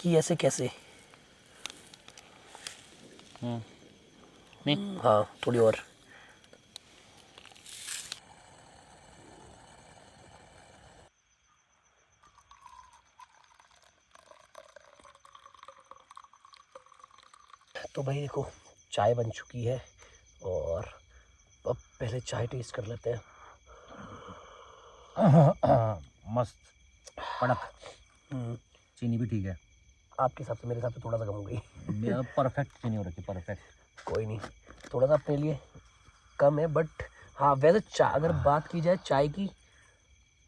कि ऐसे कैसे। नहीं हाँ थोड़ी और। तो भाई देखो चाय बन चुकी है और अब पहले चाय टेस्ट कर लेते हैं। मस्त कड़क। चीनी भी ठीक है। आपके हिसाब से मेरे हिसाब से थोड़ा सा कम हो गई। परफेक्ट चीनी हो रखी, परफेक्ट। कोई नहीं, थोड़ा सा अपने लिए कम है, बट हाँ वैसे चाय अगर बात की जाए चाय की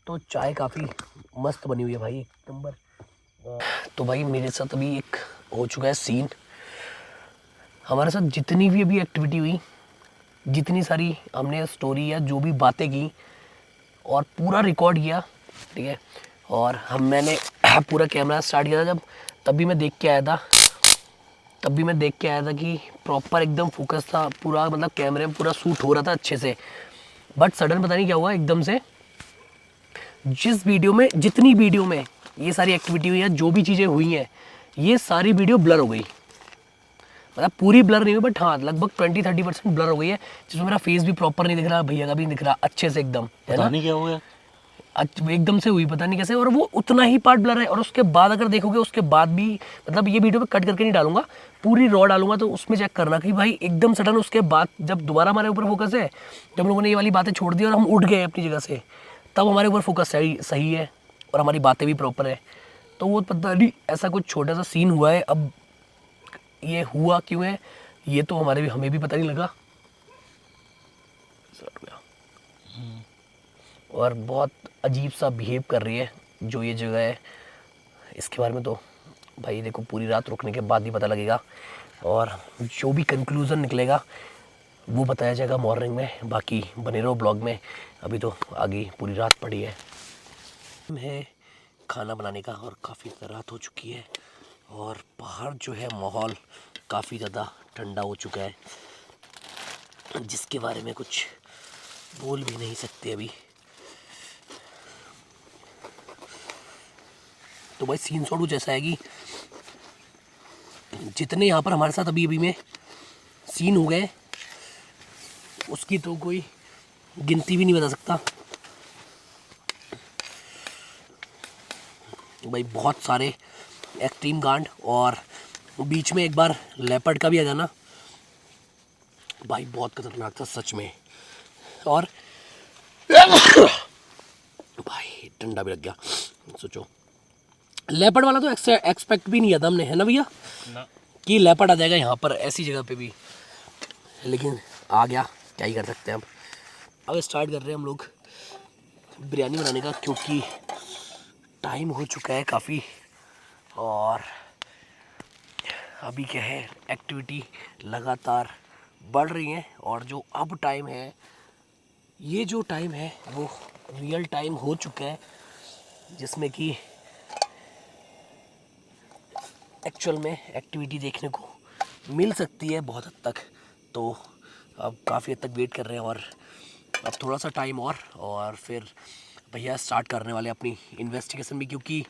तो चाय काफ़ी मस्त बनी हुई है भाई, एक नंबर। तो भाई मेरे साथ अभी एक हो चुका है सीन। हमारे साथ जितनी भी अभी एक्टिविटी हुई, जितनी सारी हमने स्टोरी या जो भी बातें की और पूरा रिकॉर्ड किया, ठीक है। और मैंने पूरा कैमरा स्टार्ट किया था जब, तब भी मैं देख के आया था कि प्रॉपर एकदम फोकस था पूरा, मतलब कैमरे में पूरा शूट हो रहा था अच्छे से। बट सडन पता नहीं क्या हुआ एकदम से, जितनी वीडियो में ये सारी एक्टिविटी हुई है, जो भी चीज़ें हुई हैं, ये सारी वीडियो ब्लर हो गई। मतलब पूरी ब्लर नहीं हुई बट हाँ लगभग 20-30% ब्लर हो गई है, जिसमें मेरा फेस भी प्रॉपर नहीं दिख रहा, भैया का भी नहीं दिख रहा अच्छे से एकदम, है ना। नहीं क्या हो गया एकदम से हुई पता नहीं कैसे, और वो उतना ही पार्ट ब्लर है। और उसके बाद अगर देखोगे उसके बाद भी, मतलब ये वीडियो में कट करके नहीं डालूंगा, पूरी रॉ डालूंगा, तो उसमें चेक करना कि भाई एकदम सडन उसके बाद जब दोबारा हमारे ऊपर फोकस है, जब हम लोगों ने ये वाली बातें छोड़ दी और हम उठ गए अपनी जगह से, तब हमारे ऊपर फोकस सही है और हमारी बातें भी प्रॉपर है। तो वो पता नहीं ऐसा कुछ छोटा सा सीन हुआ है। अब ये हुआ क्यों है ये तो हमें भी पता नहीं लगा। और बहुत अजीब सा बिहेव कर रही है जो ये जगह है, इसके बारे में तो भाई देखो पूरी रात रुकने के बाद ही पता लगेगा, और जो भी कंक्लूज़न निकलेगा वो बताया जाएगा मॉर्निंग में। बाकी बने रहो ब्लॉग में, अभी तो आगे पूरी रात पड़ी है। खाना बनाने का और काफ़ी रात हो चुकी है, और बाहर जो है माहौल काफ़ी ज़्यादा ठंडा हो चुका है, जिसके बारे में कुछ बोल भी नहीं सकते अभी। तो भाई सीन शॉट कुछ ऐसा है कि जितने यहाँ पर हमारे साथ अभी में सीन हो गए, उसकी तो कोई गिनती भी नहीं बता सकता भाई। बहुत सारे एक्सट्रीम कांड, और बीच में एक बार लेपर्ड का भी आ जाना भाई, बहुत खतरनाक था सच में। और भाई ठंडा भी लग गया। सोचो लेपर्ड वाला तो एक्सपेक्ट भी नहीं किया था हमने, है ना भैया, कि लेपर्ड आ जाएगा यहाँ पर ऐसी जगह पे भी, लेकिन आ गया, क्या ही कर सकते हैं। अब स्टार्ट कर रहे हैं हम लोग बिरयानी बनाने का, क्योंकि टाइम हो चुका है काफ़ी, और अभी क्या है एक्टिविटी लगातार बढ़ रही है। और जो अब टाइम है, ये जो टाइम है वो रियल टाइम हो चुका है, जिसमें कि एक्चुअल में एक्टिविटी देखने को मिल सकती है बहुत हद तक। तो अब काफ़ी हद तक वेट कर रहे हैं, और अब थोड़ा सा टाइम और फिर भैया स्टार्ट करने वाले अपनी इन्वेस्टिगेशन भी, क्योंकि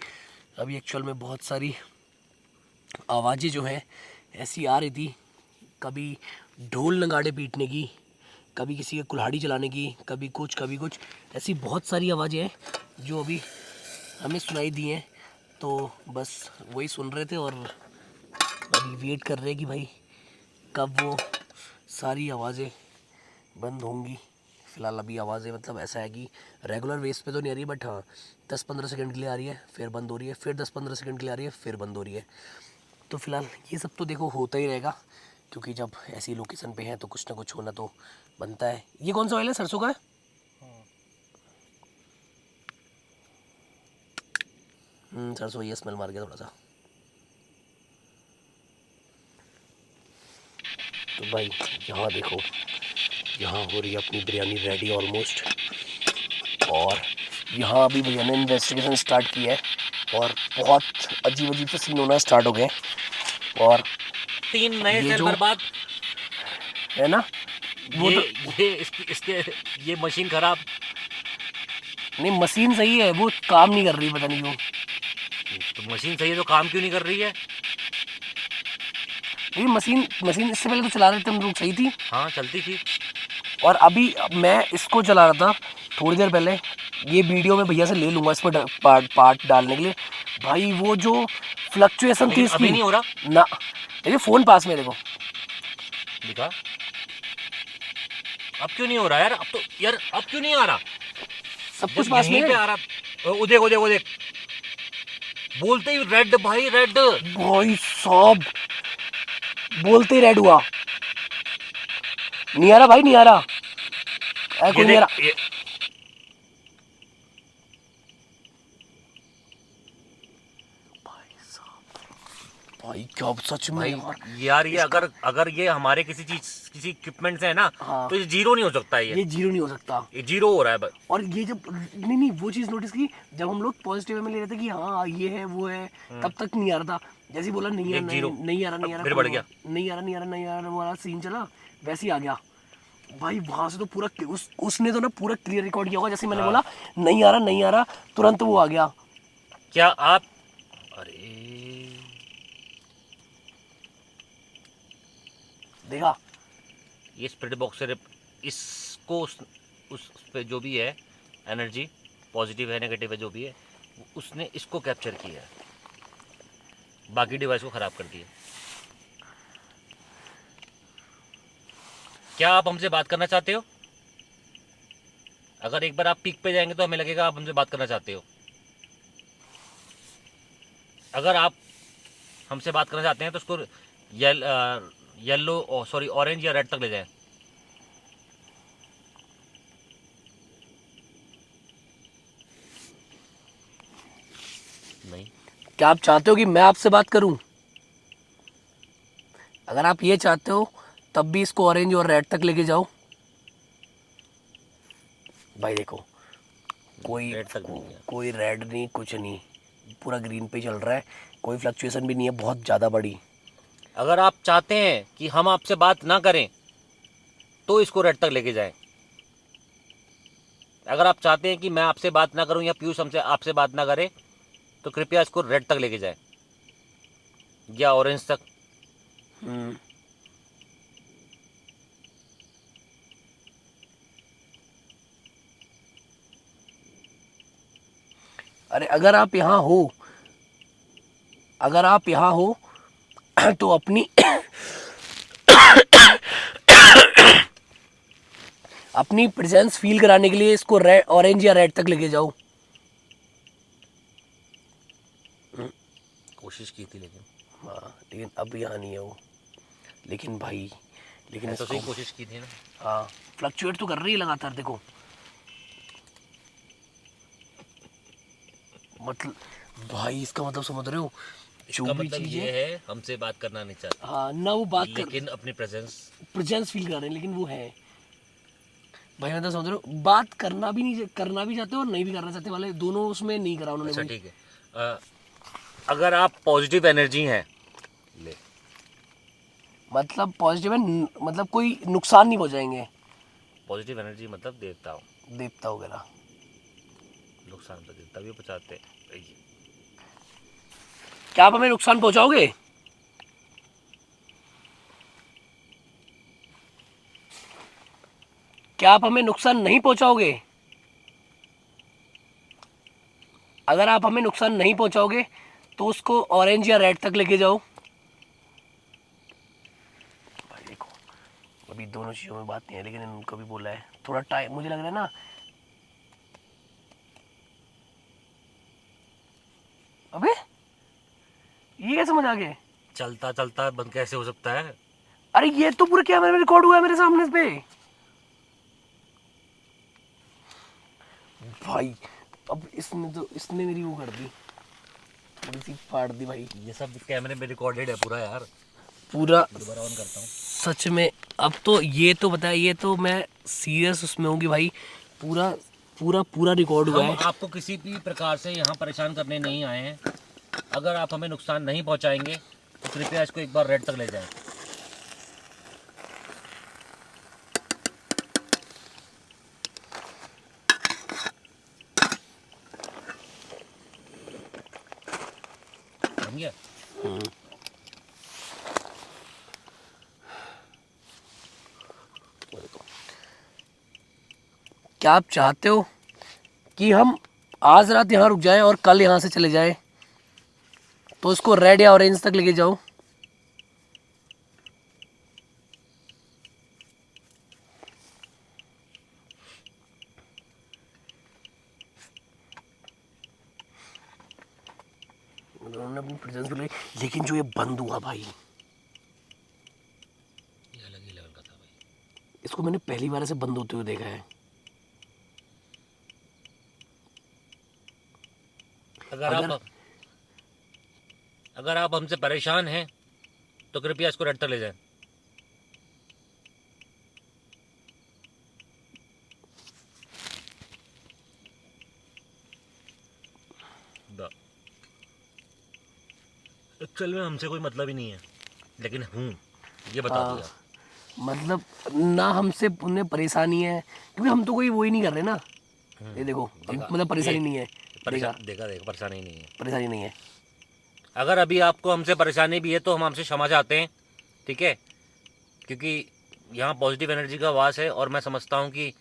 अभी एक्चुअल में बहुत सारी आवाज़ें जो हैं ऐसी आ रही थी, कभी ढोल नगाड़े पीटने की, कभी किसी के कुल्हाड़ी चलाने की, कभी कुछ ऐसी बहुत सारी आवाज़ें हैं जो अभी हमें सुनाई दी हैं। तो बस वही सुन रहे थे और अभी वेट कर रहे हैं कि भाई कब वो सारी आवाज़ें बंद होंगी। फ़िलहाल अभी आवाज़ें मतलब ऐसा है कि रेगुलर बेस पे तो नहीं आ रही है, बट हाँ 10-15 सेकंड के लिए आ रही है, फिर बंद हो रही है, फिर 10-15 सेकंड के लिए आ रही है, फिर बंद हो रही है। तो फ़िलहाल ये सब तो देखो होता ही रहेगा, क्योंकि जब ऐसी लोकेशन पे हैं तो कुछ ना कुछ होना तो बनता है। ये कौन सा ऑयल है, सरसों का है? सरसों, ये स्मेल मार गया थोड़ा सा। तो भाई यहाँ देखो, यहाँ हो रही है अपनी बिरयानी रेडी ऑलमोस्ट, और यहाँ अभी भैया ने इन्वेस्टिगेशन स्टार्ट की है, और बहुत अजीब अजीब से सीन होना स्टार्ट हो गए। और 3 नए ये सेल जो बर्बाद है ना, वो ये तो इसके ये मशीन खराब। नहीं, मशीन सही है, वो काम नहीं कर रही, पता नहीं क्यों। तो मशीन सही है तो काम क्यों नहीं कर रही है? ये मशीन मशीन इससे पहले तो चला रहे थे हम लोग, सही थी। हाँ चलती थी। और अभी मैं इसको चला रहा था थोड़ी देर पहले। ये वीडियो में भैया से ले लूँगा इस पर पार्ट डालने के लिए। भाई वो जो फ्लक्चुएशन थी लेकिन इसकी अभी नहीं हो रहा। ना। देखिए फ़ोन पास में, देखो दिखा। अब क्यों नहीं हो रहा यार? अब तो यार अब क्यों नहीं आ रहा? सब कुछ जब पास में यहीं है। पे आ रहा। वो देख वो देख वो देख, बोलते ही रेड भाई रेड। भाई साहब बोलते ही रेड हुआ। नहीं आ रहा भाई, नहीं आ रहा। ये कोई नहीं आ देख रहा। ये, भाई क्या सच में भाई यार। यार ये इसका- अगर अगर ये हमारे किसी इक्विपमेंट से है ना, हाँ। तो ये जीरो नहीं हो सकता। ये जीरो नहीं हो सकता। ये जीरो हो रहा है भाई। और ये जब नहीं नहीं वो चीज़ नोटिस की, जब हम लोग पॉजिटिव में ले रहे थे कि हाँ ये है वो है, तब तक नहीं आ रहा था। जैसे ही बोला नहीं आ एक नहीं, जीरो नहीं आ रहा, नहीं आ रहा, फिर बढ़ गया। नहीं आ रहा, नहीं आ रहा, नहीं आ रहा, वो वाला सीन चला, वैसे ही आ गया। भाई वहां से तो पूरा उसने तो ना पूरा क्लियर रिकॉर्ड किया होगा। जैसे मैंने हाँ। बोला नहीं आ रहा, नहीं आ रहा, तुरंत वो आ गया। क्या आप, अरे देखा। ये स्प्रिट बॉक्स से इसको उस पे जो भी है एनर्जी, पॉजिटिव है नेगेटिव है जो भी है, उसने इसको कैप्चर किया है, बाकी डिवाइस को ख़राब कर दिया। क्या आप हमसे बात करना चाहते हो? अगर एक बार आप पीक पे जाएंगे तो हमें लगेगा आप हमसे बात करना चाहते हो। अगर आप हमसे बात करना चाहते हैं तो उसको येलो सॉरी ऑरेंज या रेड तक ले जाएं। नहीं। क्या आप चाहते हो कि मैं आपसे बात करूं? अगर आप ये चाहते हो तब भी इसको ऑरेंज और रेड तक लेके जाओ। भाई देखो कोई रेड तक नहीं है। कोई रेड नहीं, कुछ नहीं, पूरा ग्रीन पे चल रहा है। कोई फ्लक्चुएशन भी नहीं है बहुत ज़्यादा बड़ी। अगर आप चाहते हैं कि हम आपसे बात ना करें तो इसको रेड तक लेके जाएं। अगर आप चाहते हैं कि मैं आपसे बात ना करूं या पीयूष हमसे आपसे बात ना करे तो कृपया इसको रेड तक लेके जाएं या ऑरेंज तक। अरे अगर आप यहाँ हो, अगर आप यहाँ हो तो अपनी अपनी प्रेजेंस फील कराने के लिए इसको रेड, ऑरेंज या रेड तक लेके जाओ। कोशिश की थी लेकिन हाँ लेकिन अब यहाँ नहीं है वो। लेकिन भाई लेकिन तो सही इसको कोशिश की थी ना। हाँ फ्लक्चुएट तो कर रही है लगातार, देखो मतलब। भाई इसका मतलब समझ रहे हो, जो इसका भी मतलब चीज़ ये है। है हमसे बात करना नहीं चाहते, हाँ ना वो बात कर, लेकिन अपनी प्रेजेंस फील कर रहे हैं, लेकिन वो है। भाई मैं तो समझ रहा हूँ बात करना भी नहीं, करना भी चाहते हो और नहीं भी करना चाहते वाले दोनों उसमें नहीं करा उन्होंने। अच्छा भाई ठीक है। अगर आप पॉजिटिव एनर्जी हैं, ले मतलब पॉजिटिव है, मतलब कोई नुकसान नहीं पहुंचाएंगे। पॉजिटिव एनर्जी मतलब देवता हो, देवता वगैरह। नुकसान तो देवता भी पहुंचाते हैं। क्या आप हमें नुकसान पहुंचाओगे? क्या आप हमें नुकसान नहीं पहुंचाओगे? अगर आप हमें नुकसान नहीं पहुंचाओगे तो उसको ऑरेंज या रेड तक लेके जाओ। भाई देखो अभी दोनों चीज़ों में बात नहीं है, लेकिन इनको भी बोला है थोड़ा टाइम, मुझे लग रहा है ना। अबे ये कैसे समझ आ गए? चलता चलता बंद कैसे हो सकता है? अरे ये तो पूरा कैमरे में रिकॉर्ड हुआ है मेरे सामने पे। भाई अब इसने मेरी वो कर दी, थोड़ी सी फाड़ दी भाई। ये सब कैमरे में रिकॉर्डेड है पूरा यार। पूरा दोबारा ऑन करता हूँ। सच में। अब तो ये तो बताया, ये तो मैं सीरियस उसमें हूँ कि भाई पूरा पूरा पूरा रिकॉर्ड हुआ हम है। आपको किसी भी प्रकार से यहाँ परेशान करने नहीं आए हैं। अगर आप हमें नुकसान नहीं पहुँचाएंगे तो कृपया इसको एक बार रेड तक ले जाएं। क्या आप चाहते हो कि हम आज रात यहाँ रुक जाएं और कल यहाँ से चले जाएं? तो इसको रेड या ऑरेंज तक लेके जाओ। उन्होंने अपनी प्रेजेंस भी ली, लेकिन जो ये बंद हुआ भाई, ये अलग ही लेवल का था भाई। इसको मैंने पहली बार ऐसे बंद होते हुए देखा है। अगर आप हमसे परेशान हैं तो कृपया इसको रेड तक ले जाएं। एक्चुअल में हमसे कोई मतलब ही नहीं है, लेकिन ये बता हाँ, दिया। मतलब ना हमसे उन्हें परेशानी है, क्योंकि हम तो कोई वो ही नहीं कर रहे ना। ये देखो, देखा, मतलब परेशानी नहीं है। देखा, देखा परेशानी नहीं है। परेशानी नहीं है। अगर अभी आपको हमसे परेशानी भी है तो हम आपसे क्षमा चाहते हैं, ठीक है, क्योंकि यहाँ पॉजिटिव एनर्जी का वास है और मैं समझता हूँ कि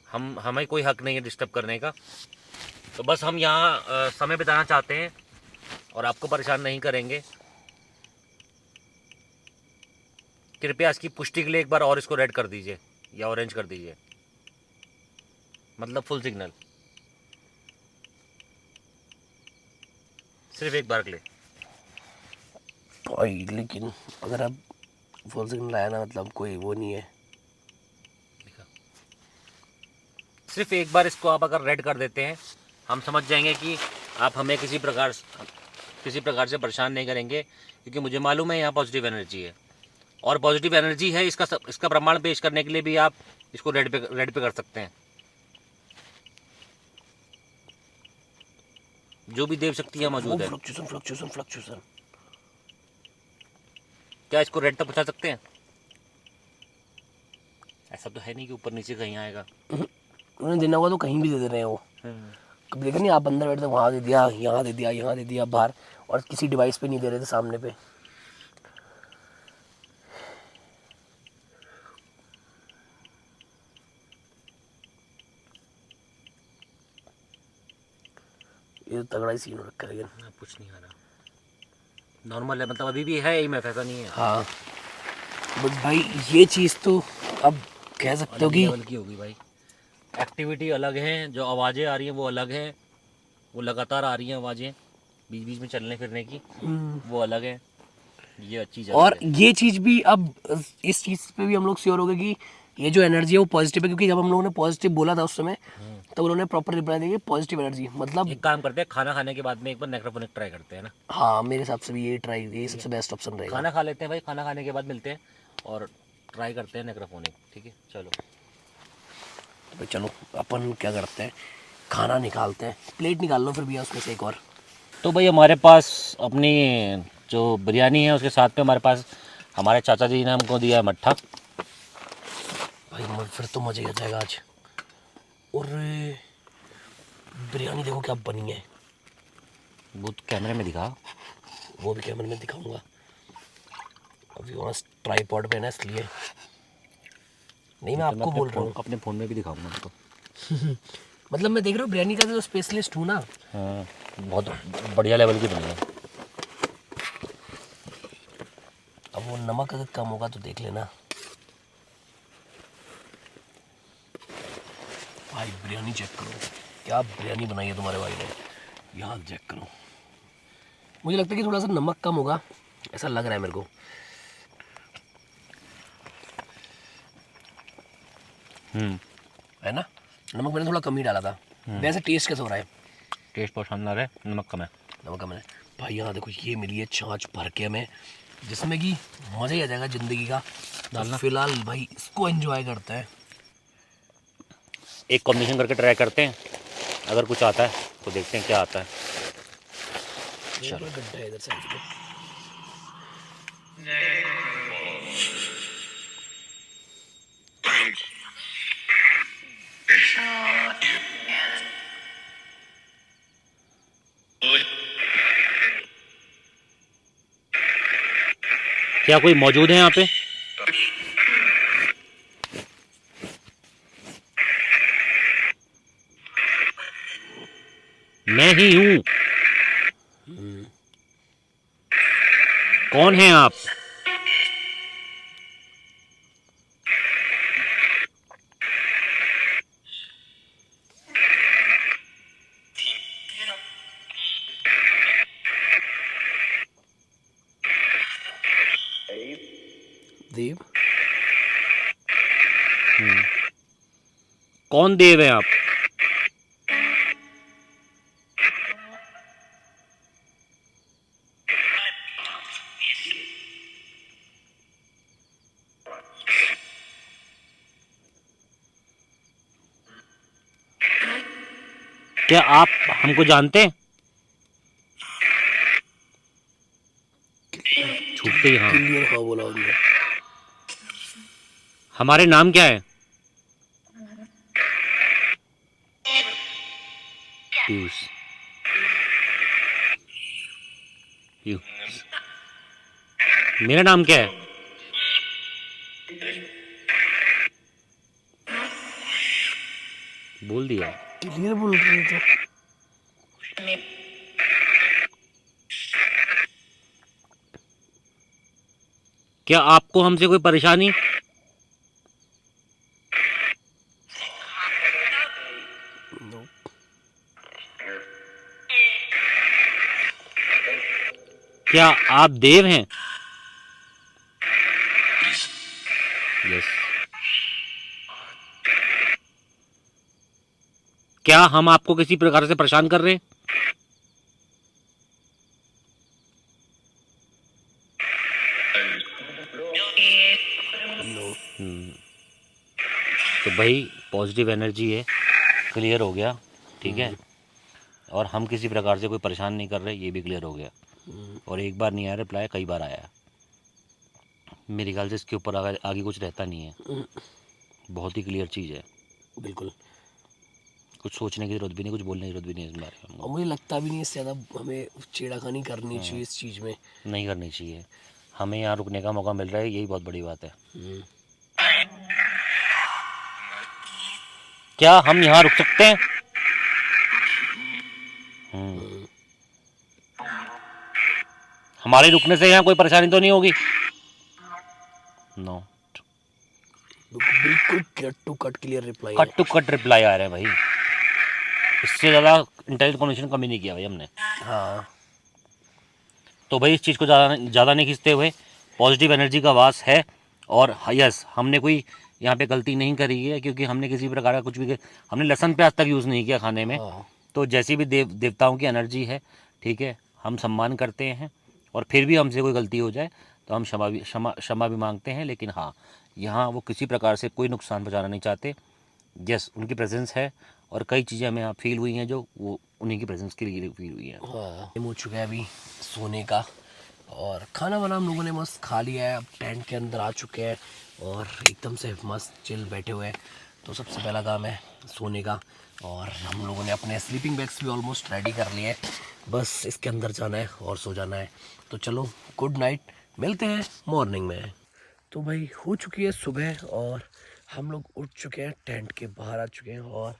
हमें कोई हक नहीं है डिस्टर्ब करने का। तो बस हम यहाँ समय बिताना चाहते हैं और आपको परेशान नहीं करेंगे। कृपया इसकी पुष्टि के लिए एक बार और इसको रेड कर दीजिए या ऑरेंज कर दीजिए, मतलब फुल सिग्नल, सिर्फ एक बार के लिए। भाई लेकिन अगर आप फुल सिग्नल आया ना, मतलब कोई वो नहीं है। सिर्फ एक बार इसको आप अगर रेड कर देते हैं, हम समझ जाएंगे कि आप हमें किसी प्रकार से परेशान नहीं करेंगे, क्योंकि मुझे मालूम है यहाँ पॉजिटिव एनर्जी है और पॉजिटिव एनर्जी है। इसका प्रमाण पेश करने के लिए भी आप इसको रेड पे कर सकते हैं। जो भी देव शक्तियाँ मौजूद है, फ्लक्चुएशन। क्या इसको रेड तक पहुँचा सकते हैं? ऐसा तो है नहीं कि ऊपर नीचे कहीं आएगा। उन्हें देना होगा तो कहीं भी दे रहे हैं वो। कभी देखा नहीं, आप अंदर बैठे वहाँ दे दिया, यहाँ दे दिया, यहाँ दे दिया, बाहर, और किसी डिवाइस पे नहीं दे रहे थे, सामने पे। ये तो तगड़ा ही सीन हो रखा है, लेकिन कुछ नहीं आ रहा, नॉर्मल है, मतलब अभी भी है, एम ऐसा नहीं है। हाँ, बस भाई ये चीज़ तो अब कह सकते हो कि लेवल की होगी भाई। एक्टिविटी अलग है, जो आवाज़ें आ रही हैं वो अलग हैं, वो लगातार आ रही हैं आवाज़ें बीच बीच में चलने फिरने की, वो अलग है, ये चीज़ अलग और है। ये चीज़ भी अब इस चीज़ पे भी हम लोग श्योर हो गए कि ये जो एनर्जी है वो पॉजिटिव है, क्योंकि जब हम लोगों ने पॉजिटिव बोला था उस समय, तो उन्होंने प्रॉपर रिप्लाई दिया पॉजिटिव एनर्जी, मतलब। एक काम करते हैं, खाना खाने के बाद में एक बार नेक्रोफोनिक ट्राई करते हैं ना। हाँ, मेरे हिसाब से भी ये सबसे बेस्ट ऑप्शन रहेगा। खाना खा लेते हैं भाई, खाना खाने के बाद मिलते हैं और ट्राई करते हैं नेक्रोफोनिक, ठीक है? चलो तो भाई चलो, अपन क्या करते हैं, खाना निकालते हैं, प्लेट निकाल लो फिर भी उसमें से एक और। तो भाई हमारे पास अपनी जो बिरयानी है उसके साथ में हमारे पास हमारे चाचा जी ने हमको दिया है मट्ठा। भाई फिर तो मज़ा ही आ जाएगा आज। और बिरयानी देखो क्या बनी है। वो तो कैमरे में दिखा। वो भी कैमरे में दिखाऊंगा, अभी वहाँ ट्राईपॉड पे ना, इसलिए नहीं, मैं आपको बोल रहा हूँ। अपने फ़ोन में भी दिखाऊंगा उनको। मतलब मैं देख रहा हूँ बिरयानी का जो स्पेशलिस्ट हूँ ना। हाँ, बहुत बढ़िया लेवल की बनी है। अब वो नमक अगर कम होगा तो देख लेना। भाई बिरयानी चेक करो, क्या बिरयानी बनाई है तुम्हारे भाई ने, यहाँ चेक करो। मुझे लगता है कि थोड़ा सा नमक कम होगा, ऐसा लग रहा है मेरे को। है ना, नमक मैंने थोड़ा कम ही डाला था। वैसे टेस्ट कैसा हो रहा है? टेस्ट बहुत शानदार है, नमक कम है। नमक कम है भाई। यहाँ देखो, ये मिली है छाछ भर के हमें, जिसमें कि मज़ा ही आ जाएगा ज़िंदगी का। तो फिलहाल भाई इसको एंजॉय करते हैं। एक कॉम्बिनेशन करके ट्राई करते हैं, अगर कुछ आता है तो देखते हैं क्या आता है। चलो, गड्ढा है इधर साइड पे। क्या कोई मौजूद है यहाँ पे? मैं ही हूँ। कौन है आप? देव। कौन देव है आप? क्या आप हमको जानते हैं? छूटते ही हाँ। क्लियर हाँ बोला उन्होंने। हमारे नाम क्या है? पीयूष। पीयूष। मेरा नाम क्या है? बोल दिया। क्लियर बोल रहे तो। क्या आपको हमसे कोई परेशानी? नो। क्या आप देव हैं? यस। क्या हम आपको किसी प्रकार से परेशान कर रहे हैं? नो। तो भाई पॉजिटिव एनर्जी है, क्लियर हो गया, ठीक है। और हम किसी प्रकार से कोई परेशान नहीं कर रहे, ये भी क्लियर हो गया। और एक बार नहीं आया रिप्लाई, कई बार आया। मेरे ख्याल से इसके ऊपर आगे कुछ रहता नहीं है। बहुत ही क्लियर चीज़ है। बिल्कुल। कुछ सोचने की जरूरत भी नहीं, कुछ बोलने की जरूरत भी नहीं इस बारे में। और मुझे लगता भी नहीं इससे ज़्यादा हमें छेड़खानी करनी चाहिए इस चीज़ में। नहीं करनी चाहिए। हमें यहाँ रुकने का मौका मिल रहा है, यही बहुत बड़ी बात है। क्या हम यहाँ रुक सकते हैं? हमारे रुकने से यहाँ कोई परेशानी तो नहीं होगी? नो। बिल्कुल cut to cut clear reply है। कट टू कट रिप्लाई आ रहे हैं भाई। इससे ज़्यादा इंटेलिजेंट कन्वर्सेशन कमी नहीं किया भाई हमने। हाँ। तो भाई इस चीज़ को ज़्यादा नहीं खींचते हुए, पॉजिटिव एनर्जी का वास है। और यस, हमने कोई यहाँ पे गलती नहीं करी है, क्योंकि हमने किसी प्रकार का कुछ भी, हमने लहसुन प्याज तक यूज़ नहीं किया खाने में। हाँ। तो जैसी भी देवताओं की एनर्जी है, ठीक है, हम सम्मान करते हैं। और फिर भी हमसे कोई गलती हो जाए तो हम क्षमा भी मांगते हैं। लेकिन हाँ, यहाँ वो किसी प्रकार से कोई नुकसान पहुँचाना नहीं चाहते। यस, उनकी प्रेजेंस है। और कई चीज़ें हमें यहाँ फील हुई हैं जो वो उन्हीं की प्रेजेंस के लिए फील हुई हैं। हाँ, टाइम हो चुका है अभी सोने का। और खाना वाना हम लोगों ने मस्त खा लिया है, अब टेंट के अंदर आ चुके हैं और एकदम से मस्त चिल बैठे हुए हैं। तो सबसे पहला काम है सोने का। और हम लोगों ने अपने स्लीपिंग बैग्स भी ऑलमोस्ट रेडी कर लिए हैं, बस इसके अंदर जाना है और सो जाना है। तो चलो, गुड नाइट, मिलते हैं मॉर्निंग में। तो भाई हो चुकी है सुबह और हम लोग उठ चुके हैं, टेंट के बाहर आ चुके हैं। और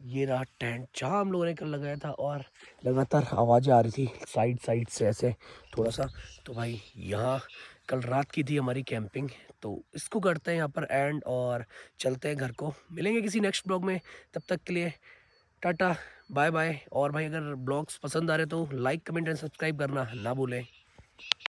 ये रहा टेंट जहाँ हम लोगों ने कल लगाया था। और लगातार आवाज़ें आ रही थी साइड साइड से ऐसे थोड़ा सा। तो भाई यहाँ कल रात की थी हमारी कैंपिंग, तो इसको करते हैं यहाँ पर एंड और चलते हैं घर को। मिलेंगे किसी नेक्स्ट ब्लॉग में, तब तक के लिए टाटा बाय बाय। और भाई अगर ब्लॉग्स पसंद आ रहे तो लाइक कमेंट एंड सब्सक्राइब करना ना भूलें।